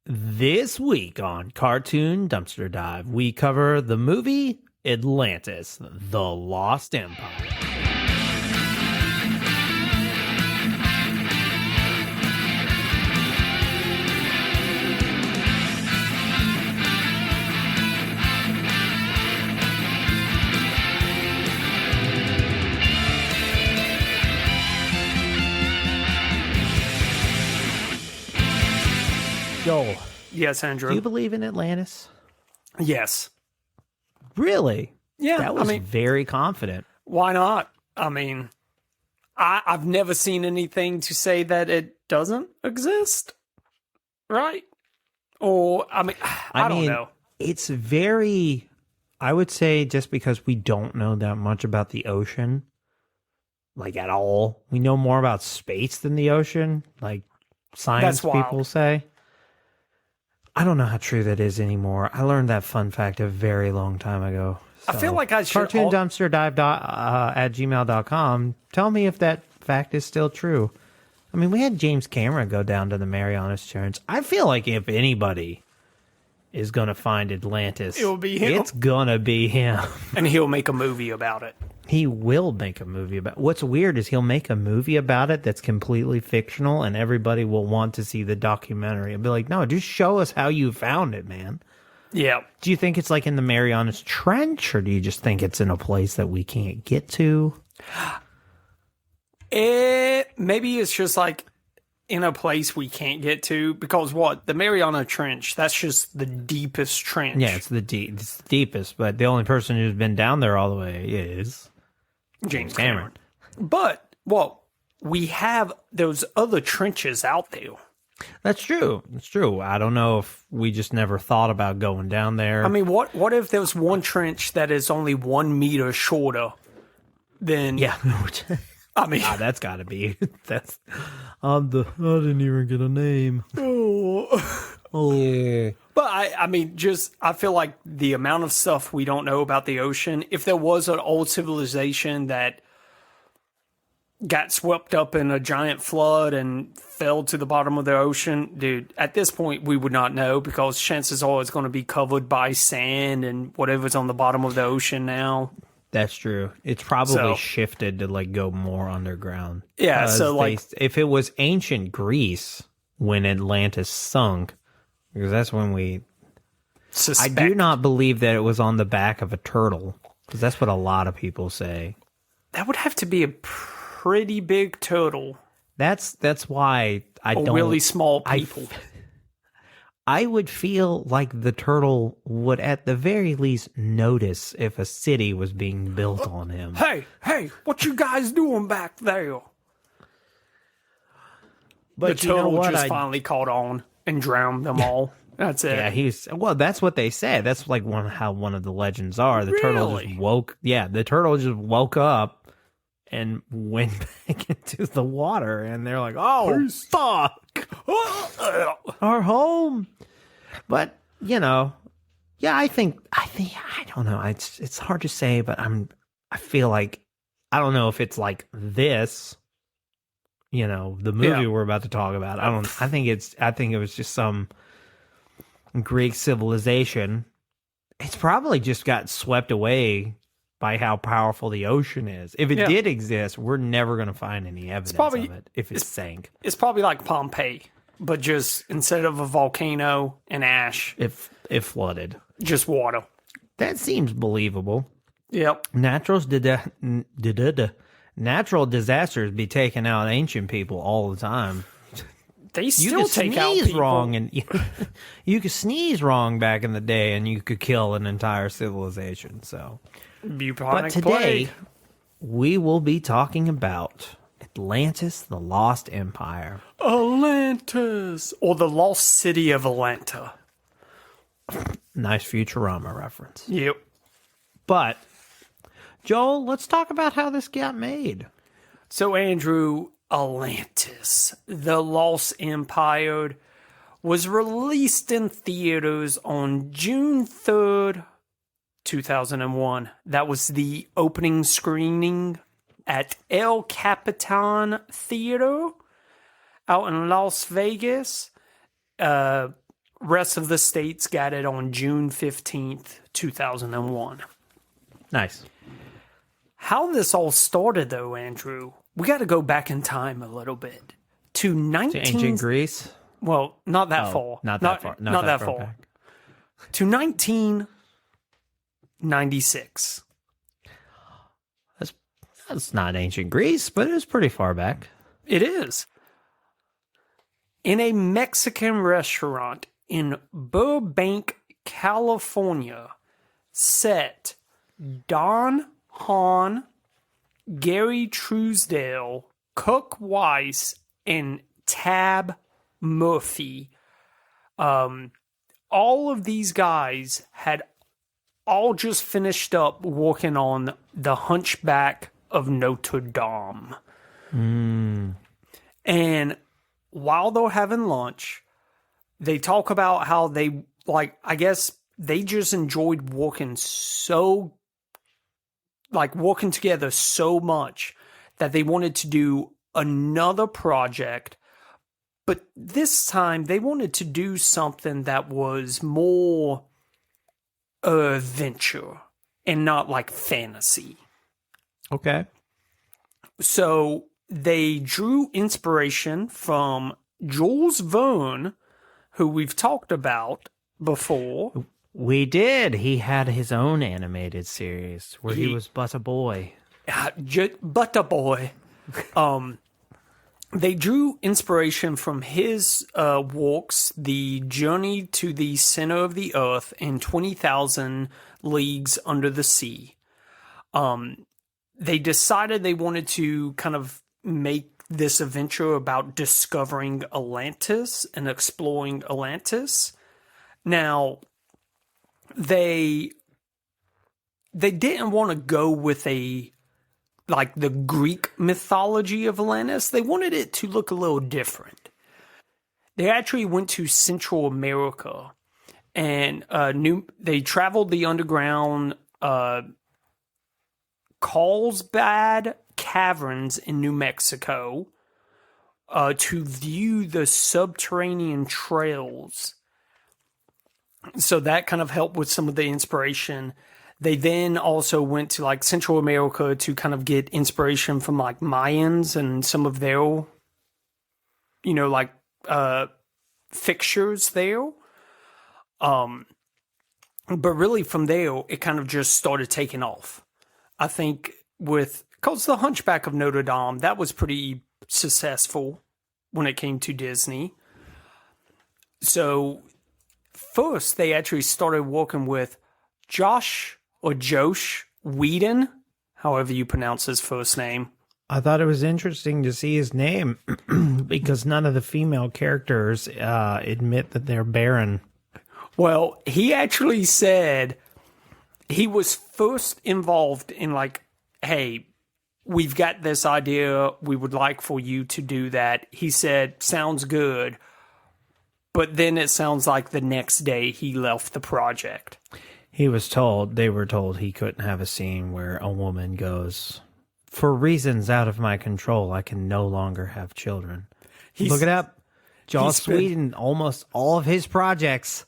This week on Cartoon Dumpster Dive, we cover the movie Atlantis, The Lost Empire. Joel, Yes, Andrew. do you believe in Atlantis? Yes. Really? Yeah, That was I mean, very confident. why not? I mean, I've never seen anything to say that it doesn't exist, right? Or, I don't know. It's very, I would say, just because we don't know that much about the ocean, like at all. We know more about space than the ocean, like science That's wild. people say. I don't know how true that is anymore. I learned that fun fact a very long time ago. I feel like I should... CartoonDumpsterDive at gmail.com. Tell me if that fact is still true. I mean, we had James Cameron go down to the Marianas Trench. I feel like if anybody is going to find Atlantis, It'll be him. It's going to be him. And he'll make a movie about it. He will make a movie about it. What's weird is he'll make a movie about it that's completely fictional, and everybody will want to see the documentary. And be like, no, just show us how you found it, man. Yeah. Do you think it's like in the Marianas Trench, or do you just think it's in a place that we can't get to? Maybe it's just like in a place we can't get to, because the Mariana Trench, that's just the deepest trench. Yeah, it's the deepest, but the only person who's been down there all the way is James Cameron. But, we have those other trenches out there. That's true. It's true. I don't know if we just never thought about going down there. I mean, what if there's one trench that is only 1 meter shorter than... Yeah. I mean... that's got to be. That's... I didn't even get a name. Oh. But I mean, I feel like the amount of stuff we don't know about the ocean, if there was an old civilization that got swept up in a giant flood and fell to the bottom of the ocean, dude, at this point we would not know, because chances are it's going to be covered by sand and whatever's on the bottom of the ocean now. That's true. It's probably shifted to like go more underground. Yeah, so like if it was ancient Greece when Atlantis sunk, because that's when we suspect. I do not believe that it was on the back of a turtle, because that's what a lot of people say. That would have to be a pretty big turtle. That's why I don't really small people. I would feel like the turtle would at the very least notice if a city was being built on him. Hey, what you guys doing back there? But the turtle finally caught on and drowned them all. That's it. Yeah, that's what they say. That's like how one of the legends are. The turtle just woke up and went back into the water, and they're like, oh, fuck. Our home. But, I don't know. It's hard to say, but I feel like, I don't know if it's like this, the movie we're about to talk about. I think it was just some Greek civilization. It's probably just got swept away by how powerful the ocean is. If it did exist, we're never going to find any evidence of it if it sank. It's probably like Pompeii, but just instead of a volcano and ash, it flooded. Just water. That seems believable. Yep. Natural disasters be taking out ancient people all the time. They still take out people. Wrong, and you could sneeze wrong back in the day, and you could kill an entire civilization. So. Bubonic But today, plague. we will be talking about Atlantis, the Lost Empire. Atlantis, or the Lost City of Atlanta. Nice Futurama reference. Yep. But, Joel, let's talk about how this got made. So, Andrew, Atlantis, the Lost Empire, was released in theaters on June 3rd, 2001. That was the opening screening at El Capitan Theater out in Las Vegas. Rest of the states got it on June 15th, 2001. Nice. How this all started, though, Andrew, we got to go back in time a little bit. To ancient Greece? Well, not that far. Not that far. Not that far. Back. To 1996. That's not ancient Greece, but it was pretty far back. It is. In a Mexican restaurant in Burbank, California, set Don Hahn, Gary Truesdale, Cook Weiss, and Tab Murphy. All of these guys had all just finished up working on The Hunchback of Notre Dame. And while they're having lunch, they talk about how they, like, I guess they just enjoyed working together so much that they wanted to do another project. But this time they wanted to do something that was more adventure and not like fantasy. Okay. So they drew inspiration from Jules Verne, who we've talked about before. We did. He had his own animated series where he was but a boy. But a boy. They drew inspiration from his works, The Journey to the Center of the Earth and 20,000 Leagues Under the Sea. They decided they wanted to kind of make this adventure about discovering Atlantis and exploring Atlantis. Now, they didn't want to go with the Greek mythology of Atlantis. They wanted it to look a little different. They actually went to Central America and they traveled the underground Carlsbad Caverns in New Mexico to view the subterranean trails. So that kind of helped with some of the inspiration. They then also went to like Central America to kind of get inspiration from like Mayans and some of their, fixtures there. But really from there, it kind of just started taking off. I think because The Hunchback of Notre Dame, that was pretty successful when it came to Disney. So first, they actually started working with Josh Whedon, however you pronounce his first name. I thought it was interesting to see his name because none of the female characters admit that they're barren. Well, he actually said he was first involved in like, hey, we've got this idea. We would like for you to do that. He said, sounds good. But then it sounds like the next day he left the project. They were told he couldn't have a scene where a woman goes, for reasons out of my control, I can no longer have children. Look it up. Joss Whedon, almost all of his projects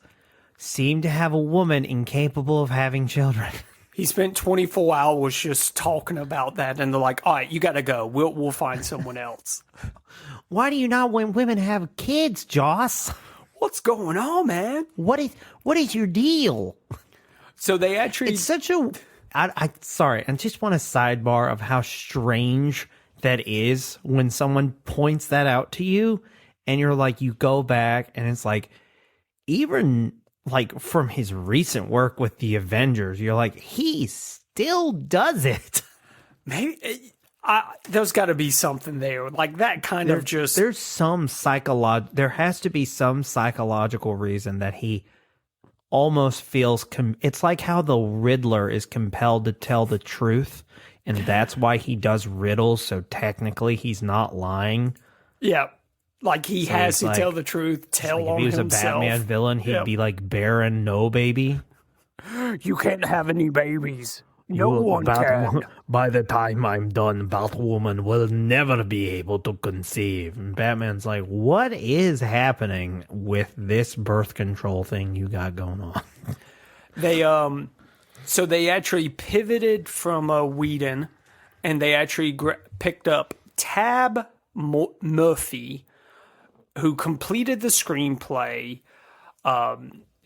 seem to have a woman incapable of having children. He spent 24 hours just talking about that, and they're like, all right, you got to go. We'll find someone else. Why do you not want women to have kids, Joss? What's going on, man? What is your deal? So they actually... It's such a... Sorry, I just want a sidebar of how strange that is when someone points that out to you and you're like, you go back and it's like, even like from his recent work with the Avengers, you're like, he still does it. Maybe... there's got to be something there. Like that kind of just... There's some there has to be some psychological reason that he almost feels it's like how the Riddler is compelled to tell the truth, and that's why he does riddles, so technically he's not lying. Yeah, like he has to tell the truth, tell on himself. If he was a Batman villain, he'd be like Baron No Baby. You can't have any babies. No one can. By the time I'm done, Batwoman will never be able to conceive. And Batman's like, what is happening with this birth control thing you got going on? So they actually pivoted from Whedon, and they actually picked up Tab Murphy, who completed the screenplay.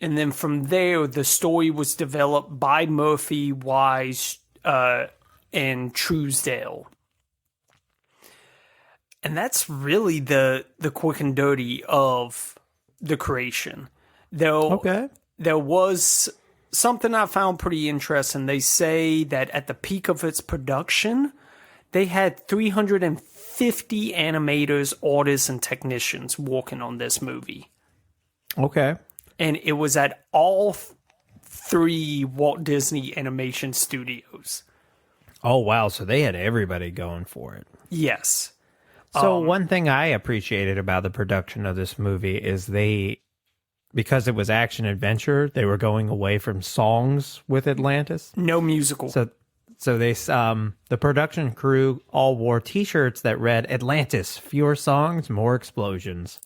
And then from there, the story was developed by Murphy, Wise, and Truesdale. And that's really the quick and dirty of the creation. There was something I found pretty interesting. They say that at the peak of its production, they had 350 animators, artists, and technicians working on this movie. Okay. And it was at all three Walt Disney Animation Studios. Oh, wow. So they had everybody going for it. Yes. So one thing I appreciated about the production of this movie is because it was action adventure, they were going away from songs with Atlantis. No musical. So they the production crew all wore T-shirts that read Atlantis, fewer songs, more explosions.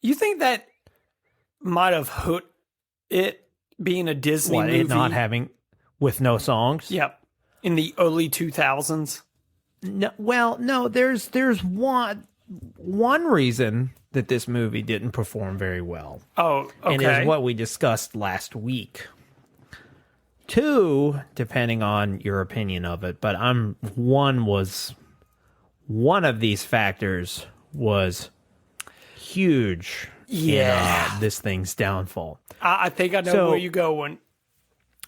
You think that might have hurt it being a Disney movie? It not having with no songs? Yep. In the early 2000s? No, well, no, there's one reason that this movie didn't perform very well. Oh, okay. And is what we discussed last week. Two, depending on your opinion of it, but one of these factors was huge. In, this thing's downfall. I think I know where you're going.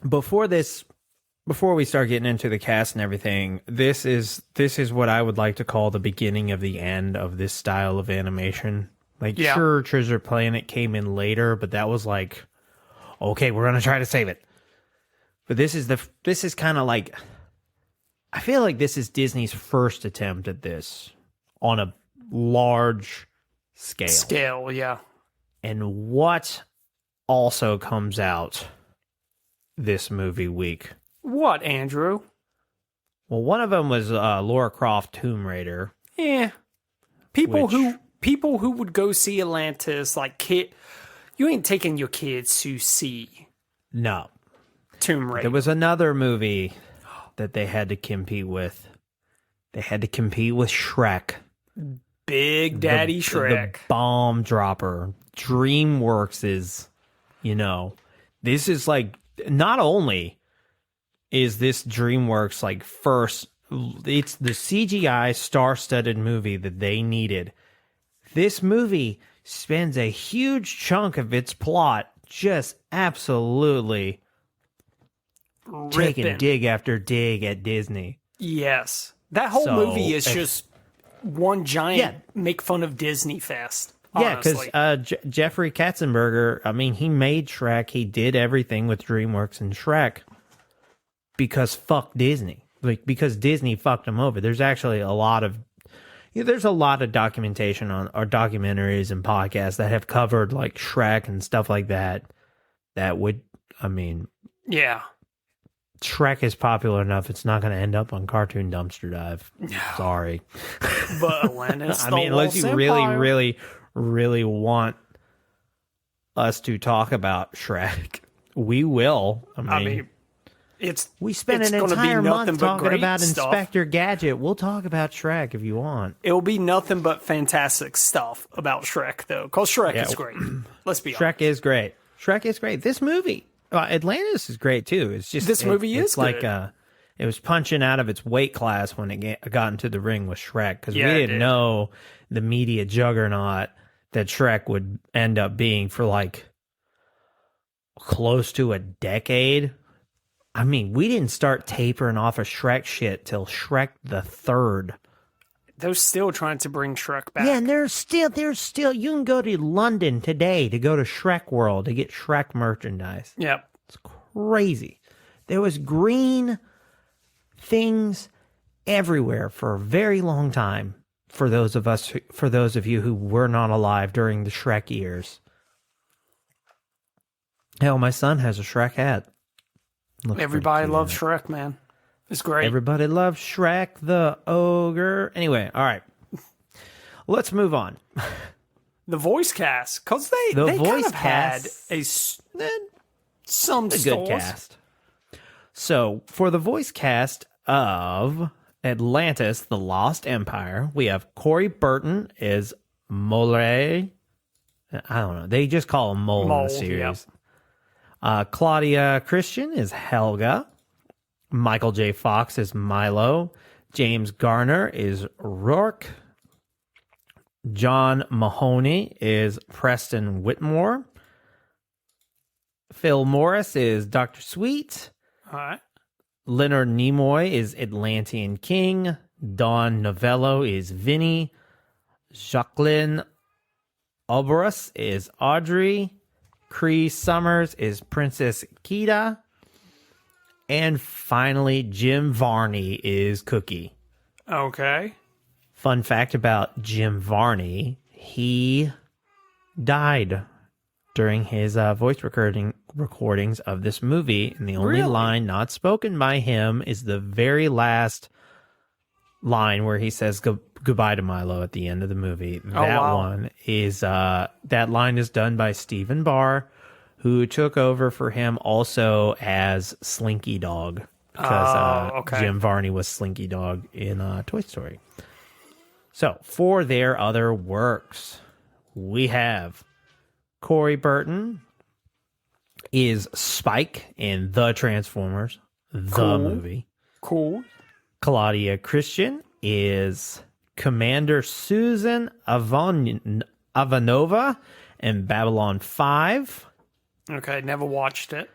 Before we start getting into the cast and everything, this is what I would like to call the beginning of the end of this style of animation. Sure, Treasure Planet came in later, but that was like, okay, we're gonna try to save it. But this is kind of like, I feel like this is Disney's first attempt at this on a large scale. Yeah. And what also comes out this movie week? What, Andrew? Well, one of them was Lara Croft Tomb Raider. Yeah. People who would go see Atlantis, like you ain't taking your kids to see No. Tomb Raider. There was another movie that they had to compete with. They had to compete with Shrek. Big Daddy Shrek. The bomb dropper. DreamWorks is, this is like, not only is this DreamWorks like first, it's the CGI star-studded movie that they needed. This movie spends a huge chunk of its plot just absolutely taking dig after dig at Disney. Yes. That whole movie is just one giant make fun of Disney fest. Yeah, because Jeffrey Katzenberger, I mean, he made Shrek. He did everything with DreamWorks and Shrek because fuck Disney. Because Disney fucked him over. There's actually a lot of documentation or documentaries and podcasts that have covered like Shrek and stuff like that. Yeah. Shrek is popular enough, it's not going to end up on Cartoon Dumpster Dive. Sorry. But Atlantis, unless you really want us to talk about Shrek, we will. We spent an entire month talking about Inspector Gadget. We'll talk about Shrek if you want. It'll be nothing but fantastic stuff about Shrek, though, because Shrek is great. Let's be honest. Shrek is great. Shrek is great. This movie, Atlantis is great too. It's just this movie is good. Like it was punching out of its weight class when it got into the ring with Shrek, because we didn't know the media juggernaut that Shrek would end up being for like close to a decade. I mean, we didn't start tapering off of Shrek shit till Shrek the Third. They're still trying to bring Shrek back. Yeah, and there's still. You can go to London today to go to Shrek World to get Shrek merchandise. Yep, it's crazy. There was green things everywhere for a very long time. For those of you who were not alive during the Shrek years. Hell, my son has a Shrek hat. Everybody loves Shrek, man. It's great. Everybody loves Shrek the ogre. Anyway, all right. Let's move on. The voice cast, because they kind of had some a good cast. So, for the voice cast of Atlantis, The Lost Empire, we have Corey Burton as Mole. I don't know. They just call him Mole in the series. Yeah. Claudia Christian is Helga. Michael J. Fox is Milo. James Garner is Rourke. John Mahoney is Preston Whitmore. Phil Morris is Dr. Sweet. All right. Leonard Nimoy is Atlantean King. Don Novello is Vinny. Jacqueline Oberus is Audrey. Cree Summers is Princess Kida. And finally, Jim Varney is Cookie. Okay. Fun fact about Jim Varney, he died during his voice recordings of this movie. And the only line not spoken by him is the very last line where he says goodbye to Milo at the end of the movie. That line is done by Stephen Barr, who took over for him also as Slinky Dog, because Jim Varney was Slinky Dog in Toy Story. So, for their other works, we have Corey Burton is Spike in The Transformers, the movie. Cool. Claudia Christian is Commander Susan Ivanova in Babylon 5. Okay, never watched it.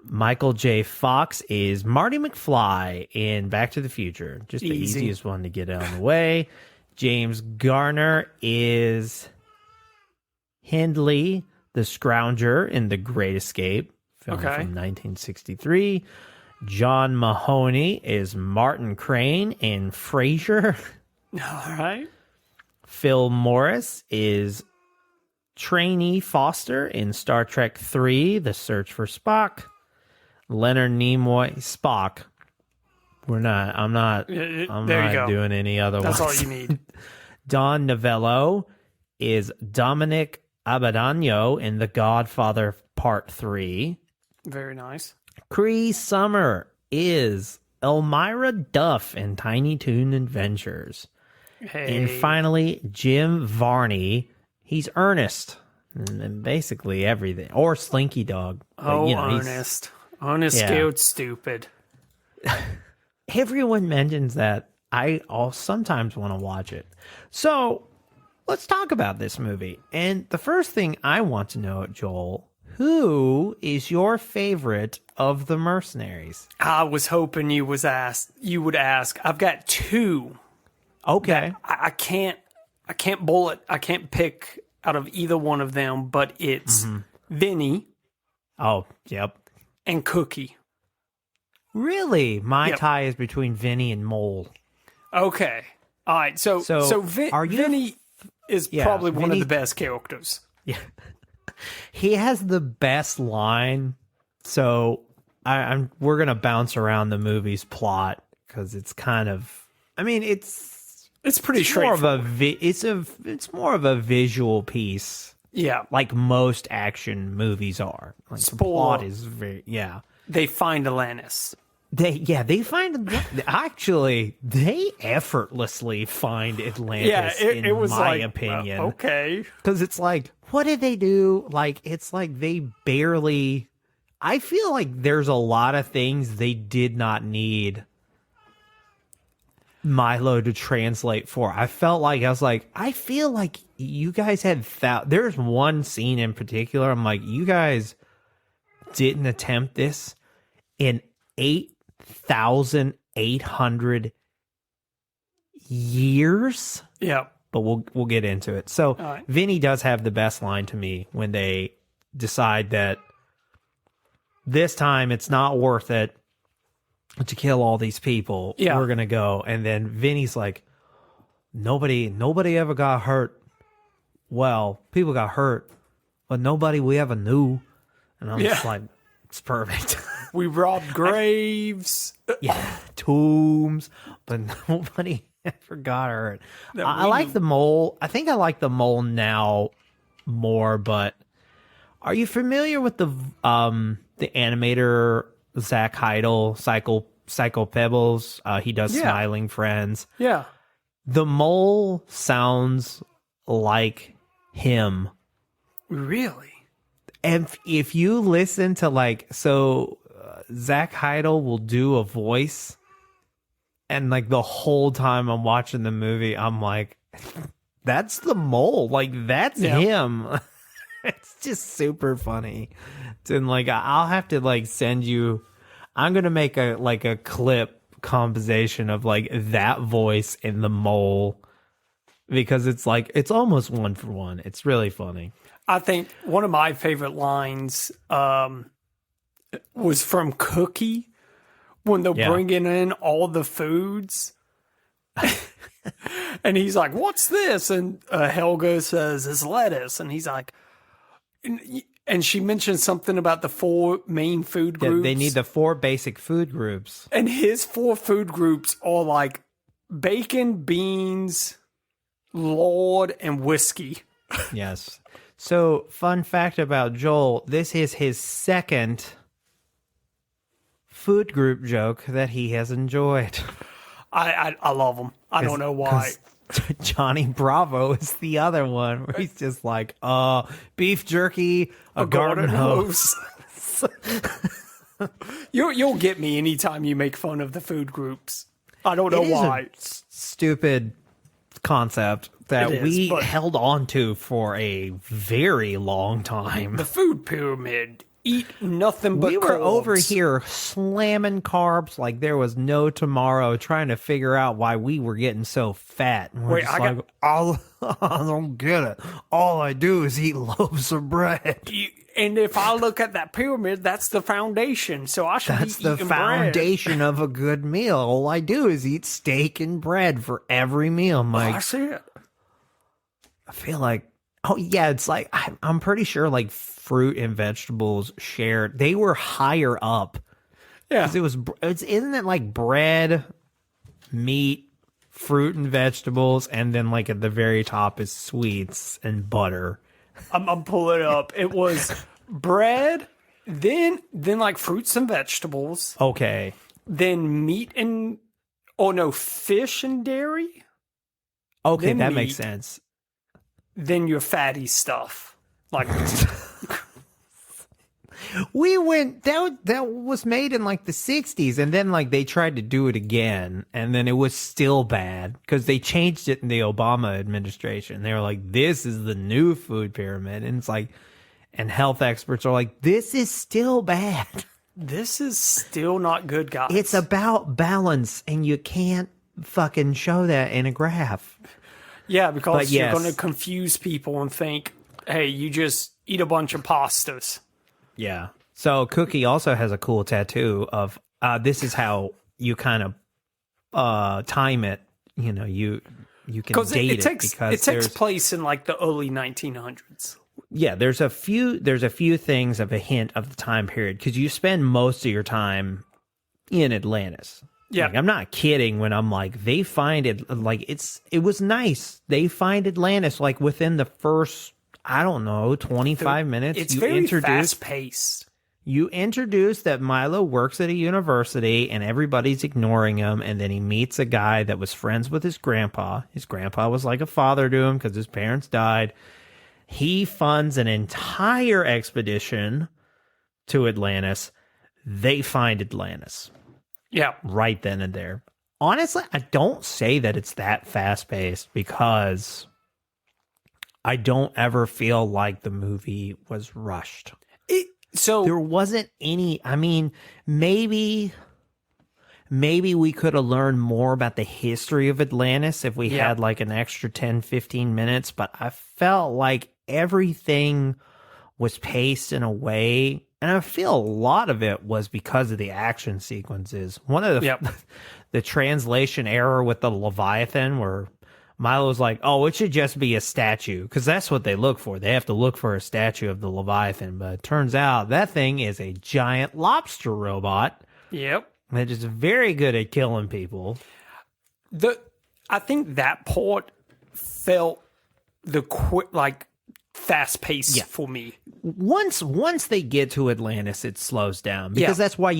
Michael J. Fox is Marty McFly in Back to the Future. Just the Easy. easiest one to get out of the way. James Garner is Hindley, the Scrounger in The Great Escape, film from 1963. John Mahoney is Martin Crane in Frasier. All right. Phil Morris is Trainee Foster in Star Trek III, The Search for Spock. Leonard Nimoy, Spock. I'm not doing any other ones. That's all you need. Don Novello is Dominic Abadano in The Godfather Part 3. Very nice. Cree Summer is Elmira Duff in Tiny Toon Adventures. Hey. And finally, Jim Varney. He's Ernest. And basically everything. Or Slinky Dog. But, Ernest. Ernest scared stupid. Everyone mentions that. I sometimes want to watch it. So, let's talk about this movie. And the first thing I want to know, Joel, who is your favorite of the mercenaries? I was hoping you would ask. I've got two. Okay. I can't bullet. I can't pick out of either one of them, but it's Vinny. Oh, yep. And Cookie. Really? My tie is between Vinny and Mole. Okay. All right. So Vinny is probably one of the best characters. Yeah. He has the best line. So we're going to bounce around the movie's plot because it's kind of, it's pretty straightforward. It's more of a visual piece. Yeah. Like most action movies are. Like the plot is very, They find Atlantis. They effortlessly find Atlantis in my opinion. Okay. Because it's like, what did they do? Like, it's like they barely, I feel like there's a lot of things they did not need Milo to translate for. I feel like you guys had there's one scene in particular. I'm like, you guys didn't attempt this in 8,800 years. Yeah. But we'll get into it. So right. Vinny does have the best line to me when they decide that this time it's not worth it to kill all these people. Yeah. We're gonna go. And then Vinny's like, nobody ever got hurt. Well, people got hurt, but nobody we ever knew. And I'm just like, it's perfect. We robbed graves. Yeah, tombs, but nobody ever got hurt. I like the mole. I think I like the mole now more, but are you familiar with the animator Zach Heidel, Psycho Pebbles? He does Smiling Friends. Yeah. The mole sounds like him. Really? And if you listen to Zach Heidel will do a voice, and like the whole time I'm watching the movie, I'm like, that's the mole. Like, that's him. It's just super funny. And like, I'll have to like send you, I'm going to make a clip composition of like that voice in the mole, because it's like, it's almost one for one. It's really funny. I think one of my favorite lines was from Cookie when they're bringing in all the foods. And he's like, what's this? And Helga says, it's lettuce. And he's like, and she mentioned something about the 4 main food groups. They need the 4 basic food groups. And his 4 food groups are like bacon, beans, lard, and whiskey. Yes. So, fun fact about Joel, this is his second food group joke that he has enjoyed. I love him. I don't know why. Johnny Bravo is the other one where he's just like, beef jerky, a garden hose. You'll get me anytime you make fun of the food groups. I don't know why. Stupid concept that we held on to for a very long time. The food pyramid. Eat nothing but we were carbs. Over here slamming carbs like there was no tomorrow, trying to figure out why we were getting so fat. And we're I don't get it. All I do is eat loaves of bread. And if I look at that pyramid, that's the foundation. So I should That's be the eating foundation of a good meal. All I do is eat steak and bread for every meal, Mike. That's it. I feel like, oh yeah, it's like, I'm pretty sure like fruit and vegetables shared, they were higher up. Yeah. Isn't it like bread, meat, fruit and vegetables, and then like at the very top is sweets and butter. I'm pulling it up. It was bread, then like fruits and vegetables. Okay. Then meat and, fish and dairy. Okay, then that meat, makes sense. Then your fatty stuff. Like that was made in like the 60s, and then like they tried to do it again, and then it was still bad because they changed it in the Obama administration. They were like, this is the new food pyramid, and it's like, and health experts are like, this is still bad. This is still not good, guys. It's about balance, and you can't fucking show that in a graph. Yeah, because you're going to confuse people and think, hey, you just eat a bunch of pastas. Yeah. So Cookie also has a cool tattoo of this is how you kind of time it. You know, you can date it because it takes place in like the early 1900s. Yeah, there's a few things of a hint of the time period because you spend most of your time in Atlantis. Yeah, like, I'm not kidding when I'm like, they find it like it was nice. They find Atlantis like within the first, I don't know, 25 minutes. It's very fast paced. You introduce that Milo works at a university and everybody's ignoring him, and then he meets a guy that was friends with his grandpa. His grandpa was like a father to him because his parents died. He funds an entire expedition to Atlantis. They find Atlantis. Yeah. Right then and there. Honestly, I don't say that it's that fast-paced because I don't ever feel like the movie was rushed. So there wasn't any, I mean, maybe we could have learned more about the history of Atlantis if we had like an extra 10, 15 minutes, but I felt like everything was paced in a way, and I feel a lot of it was because of the action sequences. One of the the translation error with the Leviathan where Milo's like, oh, it should just be a statue, because that's what they look for. They have to look for a statue of the Leviathan, but it turns out that thing is a giant lobster robot. Yep. That is very good at killing people. I think that part felt fast pace for me. Once they get to Atlantis, it slows down, because that's why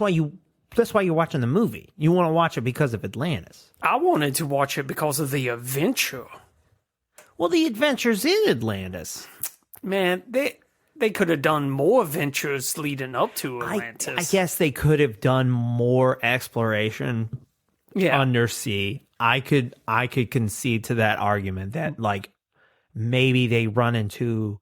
you're watching the movie. You want to watch it because of Atlantis. I wanted to watch it because of the adventure. Well, the adventure's in Atlantis. Man, they could have done more adventures leading up to Atlantis. I guess they could have done more exploration undersea. I could concede to that argument that like maybe they run into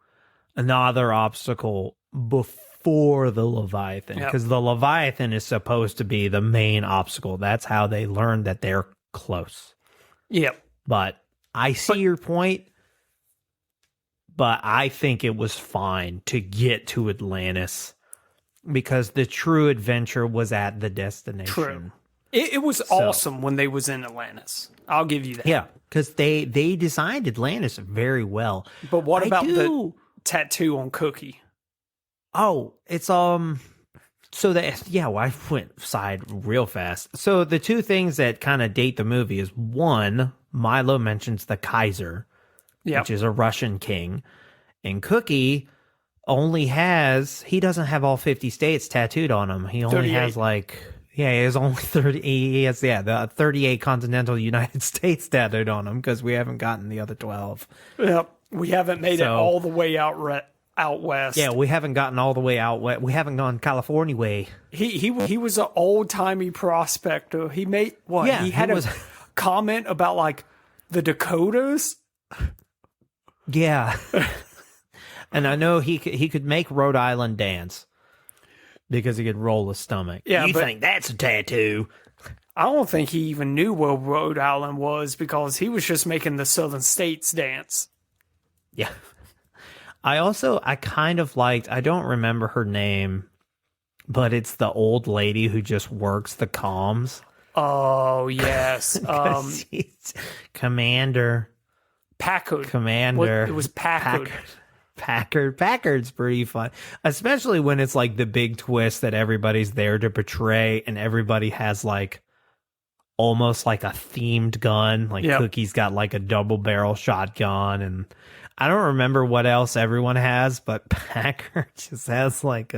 another obstacle before the Leviathan, because the Leviathan is supposed to be the main obstacle. That's how they learn that they're close. Yep. But I see your point. But I think it was fine to get to Atlantis because the true adventure was at the destination. True. It was awesome when they was in Atlantis. I'll give you that. Yeah, because they designed Atlantis very well. But what about the tattoo on Cookie? Oh, it's so that I went side real fast. So the two things that kind of date the movie is, one, Milo mentions the Kaiser, which is a Russian king, and Cookie he doesn't have all 50 states tattooed on him. He only 38. Has he has only 30. He has the 38 continental United States tattooed on him because we haven't gotten the other 12. Yep, we haven't made it all the way out west. Yeah, we haven't gotten all the way out west. We haven't gone California way. He was an old timey prospector. He made what? Yeah, he had a comment about like the Dakotas. Yeah. And I know he could make Rhode Island dance because he could roll his stomach. Yeah, you think that's a tattoo? I don't think he even knew where Rhode Island was because he was just making the Southern States dance. Yeah. I kind of liked, I don't remember her name, but it's the old lady who just works the comms. Oh, yes. Commander. Packard. Commander. It was Packard. Packard's pretty fun, especially when it's like the big twist that everybody's there to portray, and everybody has like almost like a themed gun. Like Cookie's got like a double barrel shotgun, and I don't remember what else everyone has, but Packard just has like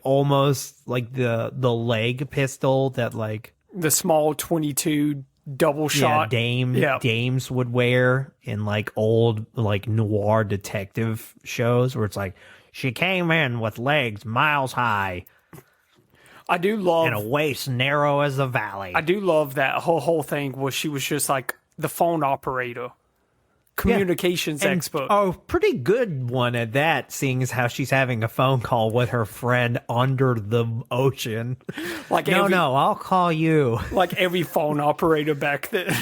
almost like the leg pistol that like the small 22 double shot dames would wear in like old like noir detective shows where it's like she came in with legs miles high. I do love and a waist narrow as a valley. I do love that whole thing where she was just like the phone operator, communications expert. Oh, pretty good one at that, seeing as how she's having a phone call with her friend under the ocean. Like no, I'll call you. Like every phone operator back then.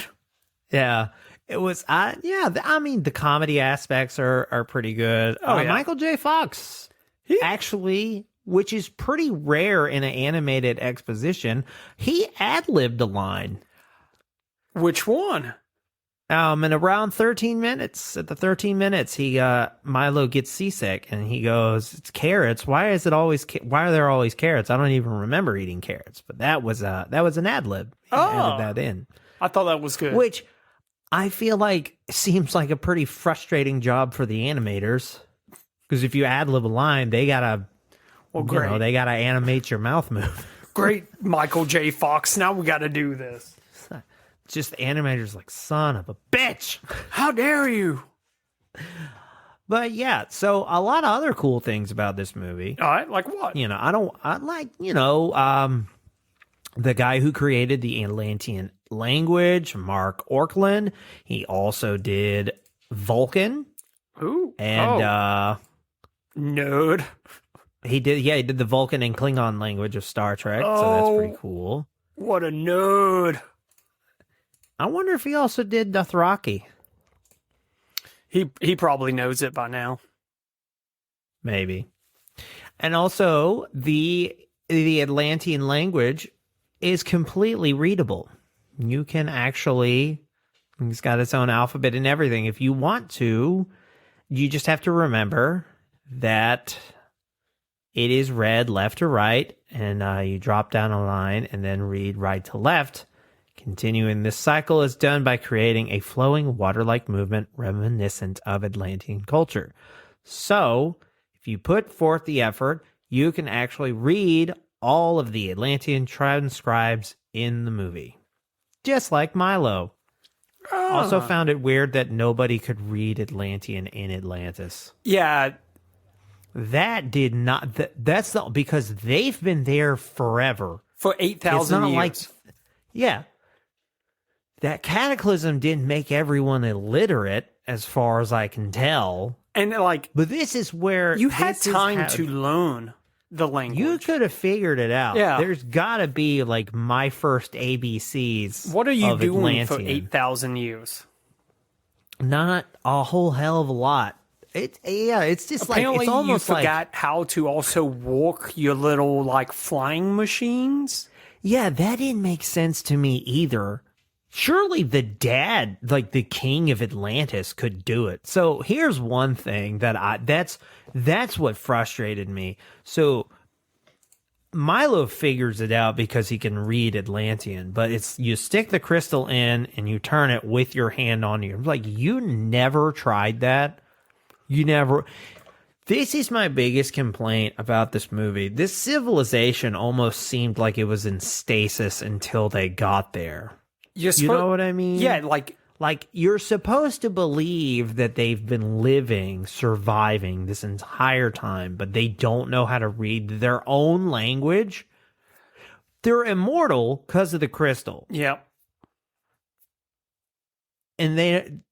Yeah. It was, I mean, the comedy aspects are pretty good. Michael J. Fox, actually, which is pretty rare in an animated exposition, he ad-libbed a line. Which one? In around 13 minutes, at the 13 minutes, Milo gets seasick and he goes, "It's carrots. Why are there always carrots? I don't even remember eating carrots." But that was an ad lib. Added that in. I thought that was good. Which I feel like seems like a pretty frustrating job for the animators, because if you ad lib a line, they gotta, they gotta animate your mouth move. Great, Michael J. Fox. Now we got to do this. Just the animators like, son of a bitch. How dare you? But yeah, so a lot of other cool things about this movie. All right, like what? The guy who created the Atlantean language, Mark Orkland. He also did Vulcan. Ooh. And nerd. He did the Vulcan and Klingon language of Star Trek, so that's pretty cool. What a nerd. I wonder if he also did Dothraki. He probably knows it by now. Maybe. And also, the Atlantean language is completely readable. You can actually It's got its own alphabet and everything. If you want to, you just have to remember that it is read left to right, and you drop down a line and then read right to left. Continuing this cycle is done by creating a flowing water-like movement reminiscent of Atlantean culture. So, if you put forth the effort, you can actually read all of the Atlantean transcribes in the movie. Just like Milo. Also found it weird that nobody could read Atlantean in Atlantis. Yeah. That did not... That's the... Because they've been there forever. For 8,000 years. Like, yeah. That cataclysm didn't make everyone illiterate, as far as I can tell. And, like... But this is where... You had time to learn the language. You could have figured it out. Yeah. There's got to be, like, my first ABCs. What are you doing Atlantean. for 8,000 years? Not a whole hell of a lot. It's just Apparently like it's almost you forgot how to also walk your little like flying machines. Yeah, that didn't make sense to me either. Surely the dad, like the king of Atlantis, could do it. So here's one thing that's what frustrated me. So Milo figures it out because he can read Atlantean, but it's you stick the crystal in and you turn it with your hand on you. Like, you never tried that. You never. This is my biggest complaint about this movie. This civilization almost seemed like it was in stasis until they got there. You know what I mean? Yeah, like you're supposed to believe that they've been living, surviving this entire time, but they don't know how to read their own language. They're immortal because of the crystal. Yeah. And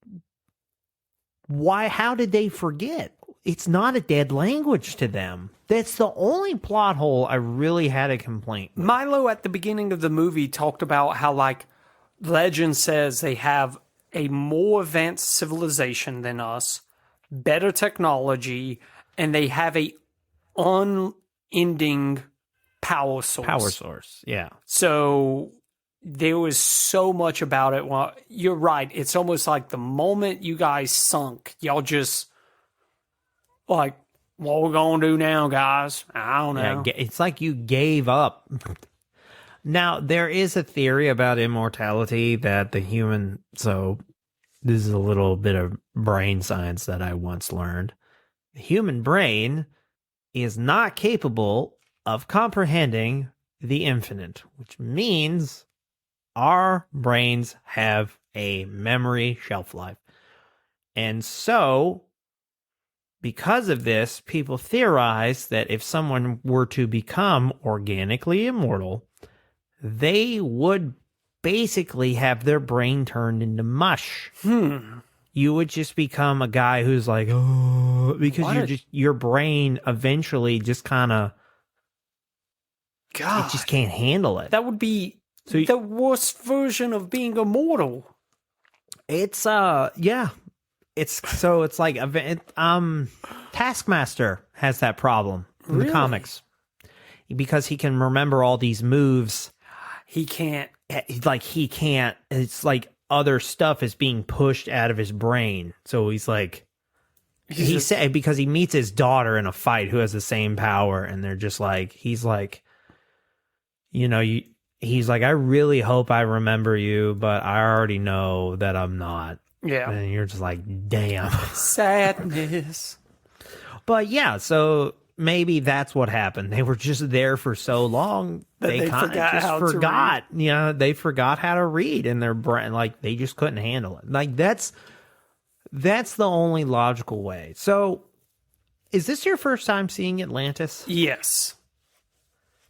how did they forget? It's not a dead language to them. That's the only plot hole I really had a complaint with. Milo at the beginning of the movie talked about how like legend says they have a more advanced civilization than us, better technology, and they have a unending power source. Power source, yeah. So there was so much about it. Well, you're right. It's almost like the moment you guys sunk, y'all just like, what we're going to do now, guys? I don't know. Yeah, it's like you gave up. Now, there is a theory about immortality that the human... So, this is a little bit of brain science that I once learned. The human brain is not capable of comprehending the infinite, which means our brains have a memory shelf life. And so, because of this, people theorize that if someone were to become organically immortal, they would basically have their brain turned into mush. You would just become a guy who's like, oh, because your brain eventually just kind of, it just can't handle it. That would be the worst version of being immortal. It's yeah. It's like Taskmaster has that problem in the comics because he can remember all these moves. He can't. It's like other stuff is being pushed out of his brain. So he's like, he said because he meets his daughter in a fight who has the same power, and they're just like, he's like, he's like, I really hope I remember you, but I already know that I'm not. Yeah. And you're just like, damn. Sadness. But yeah, so maybe that's what happened. They were just there for so long that they forgot. Yeah, they forgot how to read in their brain. Like, they just couldn't handle it. Like, that's the only logical way. So, is this your first time seeing Atlantis? Yes.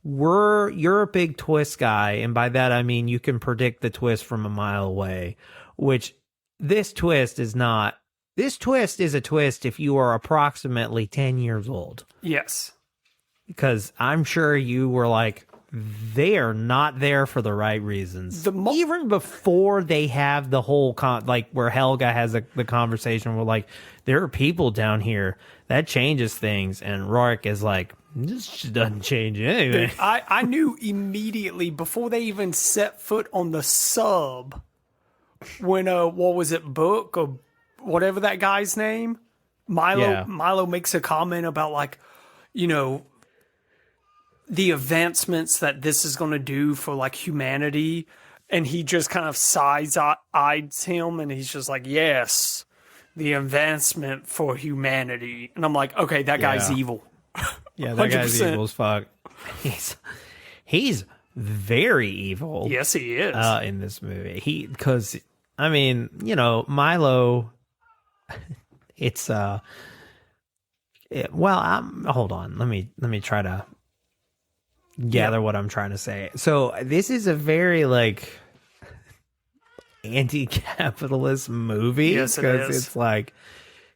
You're a big twist guy, and by that I mean you can predict the twist from a mile away, which this twist is not. This twist is a twist if you are approximately 10 years old. Yes. Because I'm sure you were like, they are not there for the right reasons. Even before they have the whole, where Helga has the conversation where, like, there are people down here. That changes things. And Rourke is like, this just doesn't change anything. Dude, I knew immediately before they even set foot on the sub when what was it, Book or whatever that guy's name? Milo makes a comment about like, you know, the advancements that this is going to do for like humanity, and he just kind of eyes him, and he's just like, yes, the advancement for humanity. And I'm like, okay, that guy's evil. Yeah, that 100%. guy's evil as fuck. He's very evil. Yes, he is. In this movie. Because I mean, you know, Milo, it's hold on. Let me try to gather what I'm trying to say. So this is a very like anti-capitalist movie. Yes, it is. It's like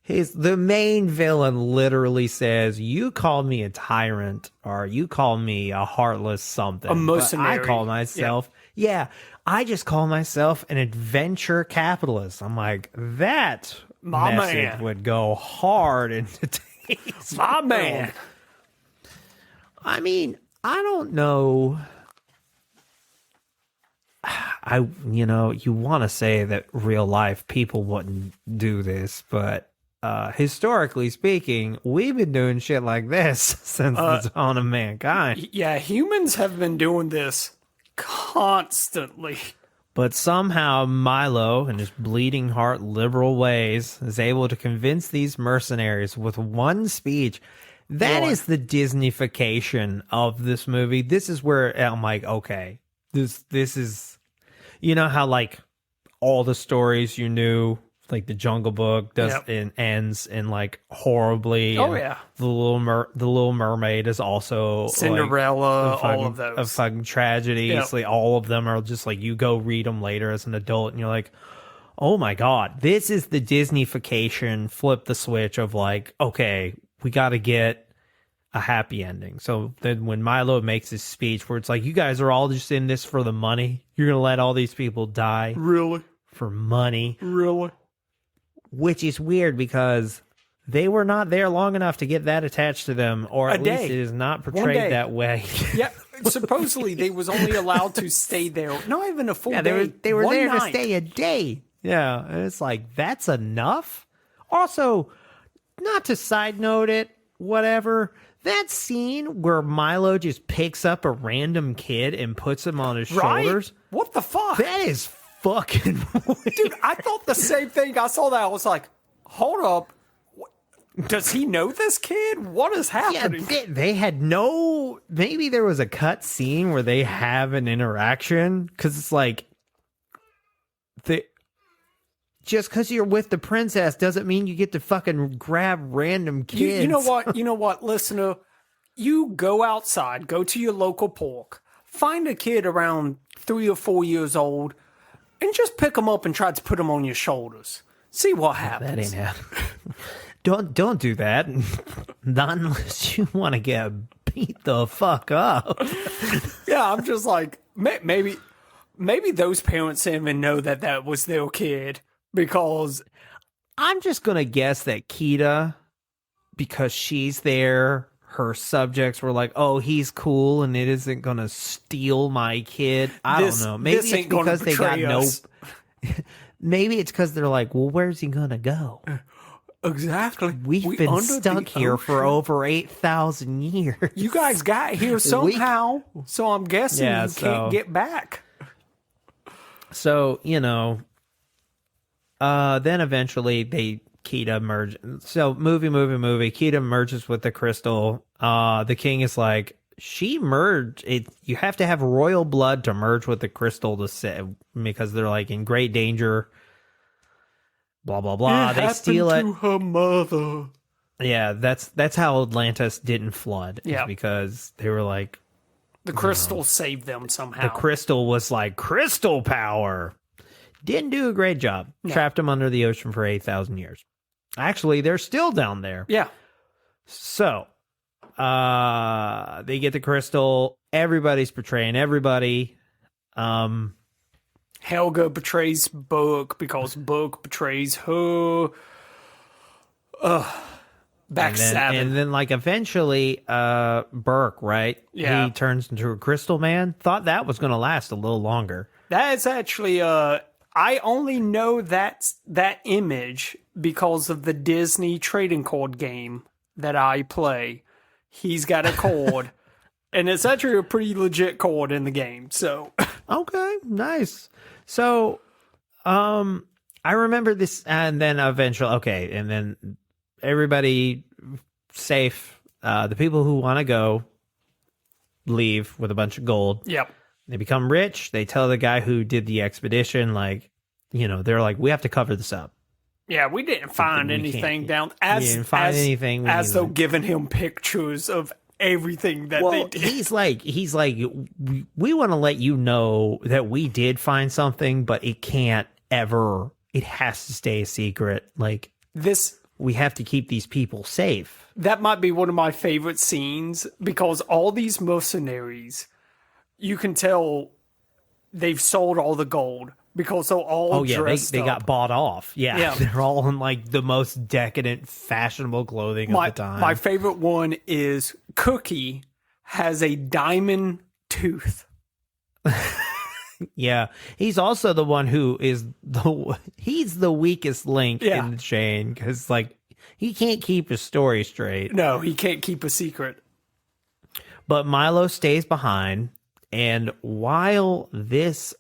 the main villain literally says, "You call me a tyrant, or you call me a heartless something. A mercenary." But I call myself, I just call myself an adventure capitalist." I'm like, that My message man. would go hard into today's My world. man. I mean, I don't know. You want to say that real life people wouldn't do this, but historically speaking, we've been doing shit like this since the dawn of mankind. Yeah, humans have been doing this constantly. But somehow Milo, in his bleeding heart liberal ways, is able to convince these mercenaries with one speech. That is the Disneyfication of this movie. This is where I'm like, okay, this is, you know how like all the stories you knew, like the Jungle Book ends in like horribly. Oh, and yeah. the Little Mermaid is also Cinderella, like, all of those. a fucking tragedy. Yep. It's like all of them are just like you go read them later as an adult, and you're like, oh my god, this is the Disneyfication. Flip the switch of like, okay, we got to get a happy ending. So then when Milo makes his speech where it's like, you guys are all just in this for the money. You're going to let all these people die Really? for money, Really? which is weird because they were not there long enough to get that attached to them, or at least it is not portrayed that way. Yeah, supposedly they was only allowed to stay there, not even a full day. They were one there night. to stay a day. Yeah, and it's like, that's enough? Also, not to side note it, whatever, that scene where Milo just picks up a random kid and puts him on his shoulders, What the fuck? that is fucking weird. Dude, I thought the same thing. I saw that. I was like, hold up. Does he know this kid? What is happening? Yeah, they had no. Maybe there was a cut scene where they have an interaction, because it's like, just because you're with the princess doesn't mean you get to fucking grab random kids. You know what? You know what, listener? You go outside, go to your local park, find a kid around 3 or 4 years old, and just pick them up and try to put them on your shoulders. See what happens. That ain't happening. Don't do that. Not unless you want to get beat the fuck up. Yeah, I'm just like, maybe those parents didn't even know that was their kid, because I'm just gonna guess that Kita, because she's there, her subjects were like, "Oh, he's cool, and it isn't gonna steal my kid." I don't know. Maybe it's because they got us. no. Maybe it's because they're like, "Well, where's he gonna go?" Exactly. We've been stuck here for over 8,000 years. You guys got here somehow, so I'm guessing you can't get back. So, then eventually Kita merge. So movie. Kita merges with the crystal. The king is like, she merged. You have to have royal blood to merge with the crystal because they're like in great danger. Blah blah blah. They steal it. To her mother. Yeah, that's how Atlantis didn't flood. Yeah, because they were like, the crystal saved them somehow. The crystal was like crystal power. Didn't do a great job. No. Trapped them under the ocean for 8,000 years. Actually, they're still down there. Yeah. So, they get the crystal. Everybody's betraying everybody. Helga betrays Book because Book betrays her. Backstabbing. And then, like, eventually, Burke, right? Yeah. He turns into a crystal man. Thought that was going to last a little longer. That is actually, I I only know that image because of the Disney trading card game that I play. He's got a card, and it's actually a pretty legit card in the game. So, okay, nice. So, I remember this, and then eventually, okay, and then everybody safe. The people who want to go leave with a bunch of gold. Yep. They become rich. They tell the guy who did the expedition, like, they're like, we have to cover this up. Yeah, we didn't find anything down. We didn't find anything. As though giving him pictures of everything that they did. He's like, we want to let you know that we did find something, but it can't ever. It has to stay a secret. Like we have to keep these people safe. That might be one of my favorite scenes because all these mercenaries, you can tell they've sold all the gold because they're all dressed they up. got bought off. Yeah, they're all in like the most decadent, fashionable clothing of the time. My favorite one is Cookie has a diamond tooth. Yeah, he's also the one who is he's the weakest link in the chain because like he can't keep his story straight. No, he can't keep a secret. But Milo stays behind, and while this,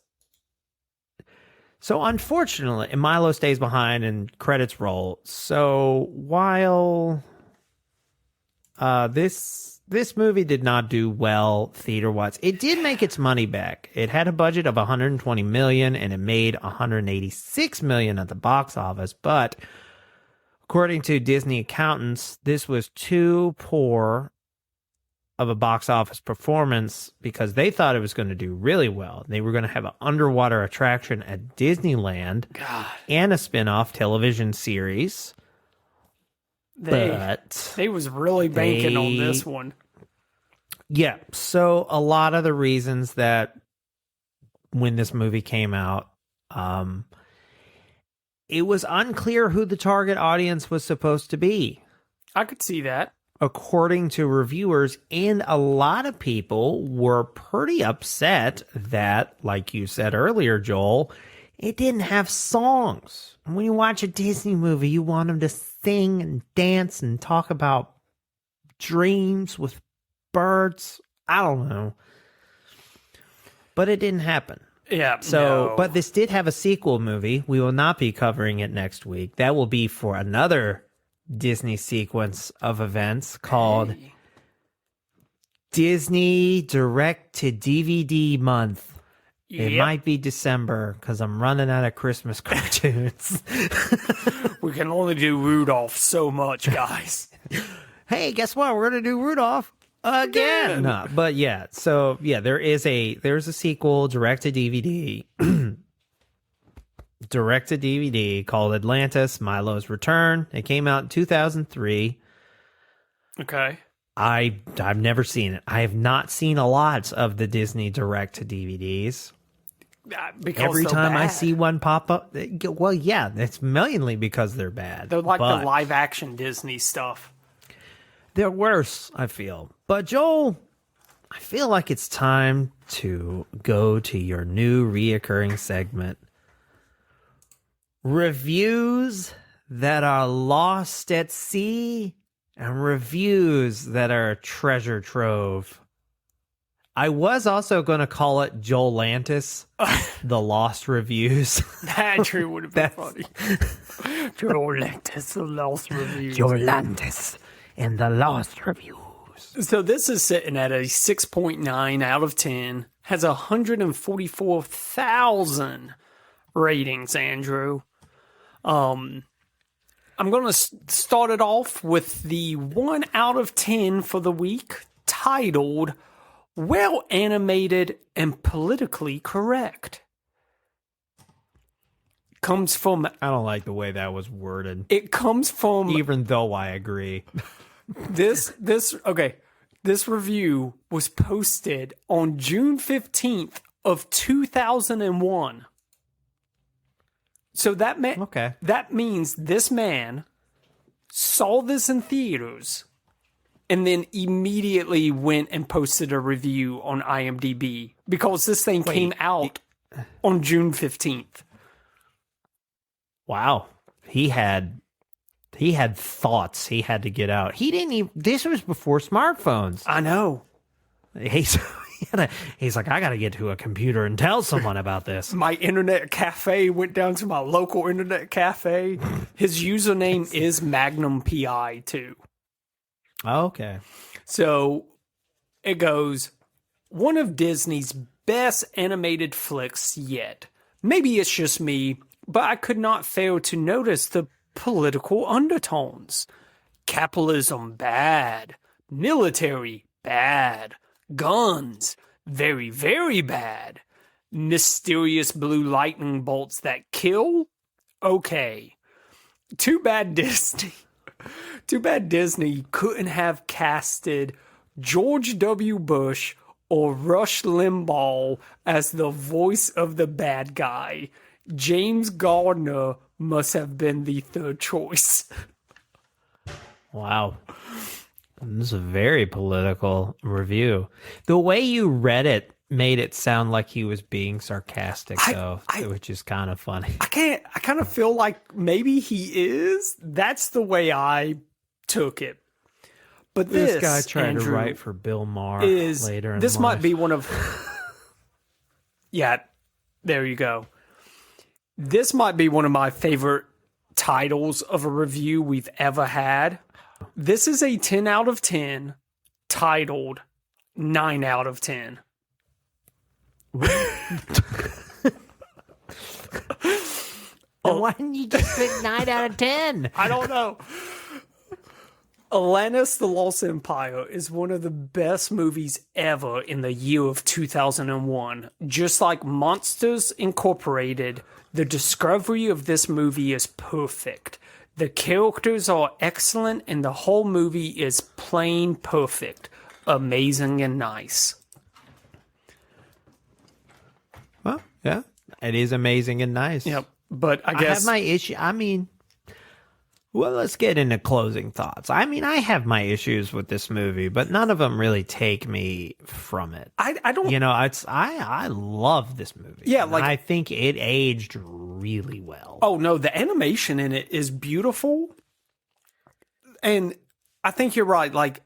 so unfortunately, Milo stays behind and credits roll. So while this movie did not do well theater-wise, it did make its money back. It had a budget of $120 million, and it made $186 million at the box office. But according to Disney accountants, this was too poor of a box office performance because they thought it was going to do really well. They were going to have an underwater attraction at Disneyland and a spin-off television series. They was really banking on this one. Yeah, so a lot of the reasons that when this movie came out, it was unclear who the target audience was supposed to be. I could see that. According to reviewers, and a lot of people were pretty upset that, like you said earlier, Joel, it didn't have songs. When you watch a Disney movie, you want them to sing and dance and talk about dreams with birds. I don't know. But it didn't happen. Yeah. So, but this did have a sequel movie. We will not be covering it next week. That will be for another Disney sequence of events called Disney Direct to DVD Month. It might be December because I'm running out of Christmas cartoons. We can only do Rudolph so much, guys. Hey, guess what? We're going to do Rudolph again. No, but yeah, so yeah, there's a sequel direct to DVD. Direct to DVD called Atlantis, Milo's Return. It came out in 2003. Okay. I've never seen it. I have not seen a lot of the Disney direct to DVDs. Because every time bad. I see one pop up, well, yeah, it's mainly because they're bad. They're like the live action Disney stuff. They're worse, I feel. But Joel, I feel like it's time to go to your new reoccurring segment. Reviews that are lost at sea and reviews that are a treasure trove. I was also going to call it Joelantis, the lost reviews. That true would have been funny. Joelantis, the lost reviews. Joelantis and the lost reviews. So this is sitting at a 6.9 out of 10. Has 144,000 ratings, Andrew. I'm going to start it off with the 1 out of 10 for the week, titled Well Animated and Politically Correct. Comes from... I don't like the way that was worded. It comes from... Even though I agree. This review was posted on June 15th of 2001. So that means this man saw this in theaters and then immediately went and posted a review on IMDb because this thing came out on June 15th. Wow. He had thoughts he had to get out. He didn't even, this was before smartphones. I know. He's like, I got to get to a computer and tell someone about this. My internet cafe, went down to my local internet cafe. His username is Magnum PI too. Okay. So it goes, one of Disney's best animated flicks yet. Maybe it's just me, but I could not fail to notice the political undertones. Capitalism bad. Military bad. Guns very, very bad. Mysterious blue lightning bolts that kill? Okay. Too bad Disney couldn't have casted George W. Bush or Rush Limbaugh as the voice of the bad guy. James Gardner must have been the third choice. Wow. This is a very political review. The way you read it made it sound like he was being sarcastic, though, which is kind of funny. I kind of feel like maybe he is. That's the way I took it. But this guy tried to write for Bill Maher later in this life. might be one of... Yeah, there you go. This might be one of my favorite titles of a review we've ever had. This is a 10 out of 10 titled 9 out of 10. Why didn't you just pick 9 out of 10? I don't know. Atlantis, The Lost Empire is one of the best movies ever in the year of 2001. Just like Monsters Incorporated, the discovery of this movie is perfect. The characters are excellent and the whole movie is plain perfect. Amazing and nice. Well, yeah, it is amazing and nice. Yep. But I guess I have my issue. I mean, well, let's get into closing thoughts. I mean, I have my issues with this movie, but none of them really take me from it. I don't. You know, I love this movie. Yeah, and like I think it aged really well. Oh no, the animation in it is beautiful, and I think you're right. Like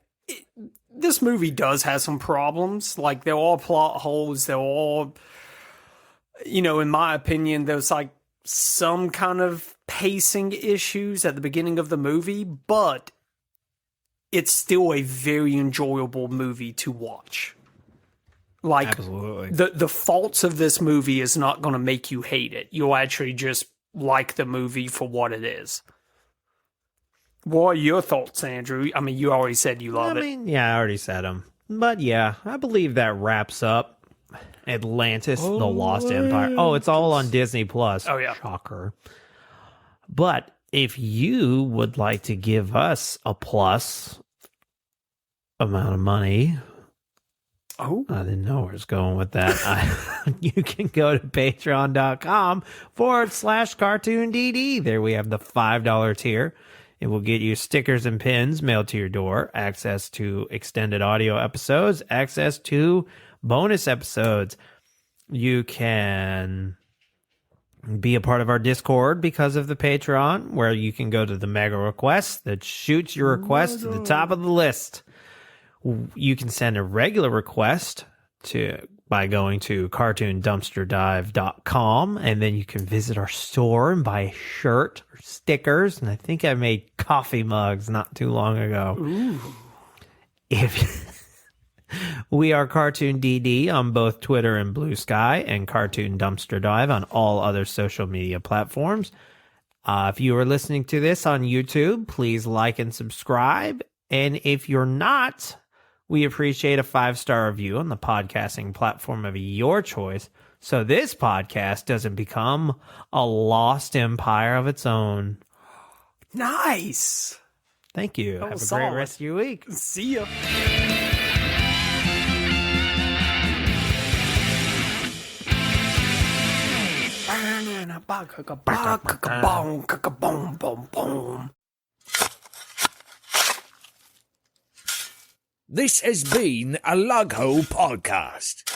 this movie does have some problems. Like there are plot holes. There are, in my opinion, there's like some kind of pacing issues at the beginning of the movie, but it's still a very enjoyable movie to watch. Like, absolutely. The faults of this movie is not going to make you hate it. You'll actually just like the movie for what it is. What are your thoughts, Andrew? I mean, you already said you love it. Yeah, I already said them. But yeah, I believe that wraps up Atlantis, The Lost Empire. Oh, it's all on Disney Plus. Oh, yeah. Shocker. But if you would like to give us a plus amount of money... Oh, I didn't know where it's going with that. You can go to patreon.com/cartoondd. There we have the $5 tier. It will get you stickers and pins mailed to your door, access to extended audio episodes, access to bonus episodes. You can be a part of our Discord because of the Patreon, where you can go to the mega request that shoots your request to the top of the list. You can send a regular request by going to cartoondumpsterdive.com, and then you can visit our store and buy a shirt or stickers. And I think I made coffee mugs not too long ago. Ooh. We are Cartoon DD on both Twitter and Blue Sky, and Cartoon Dumpster Dive on all other social media platforms. If you are listening to this on YouTube, please like and subscribe. And if you're not, we appreciate a 5-star review on the podcasting platform of your choice, so this podcast doesn't become a lost empire of its own. Nice. Thank you. Have a great rest of your week. See ya. This has been a Lug Hole Podcast.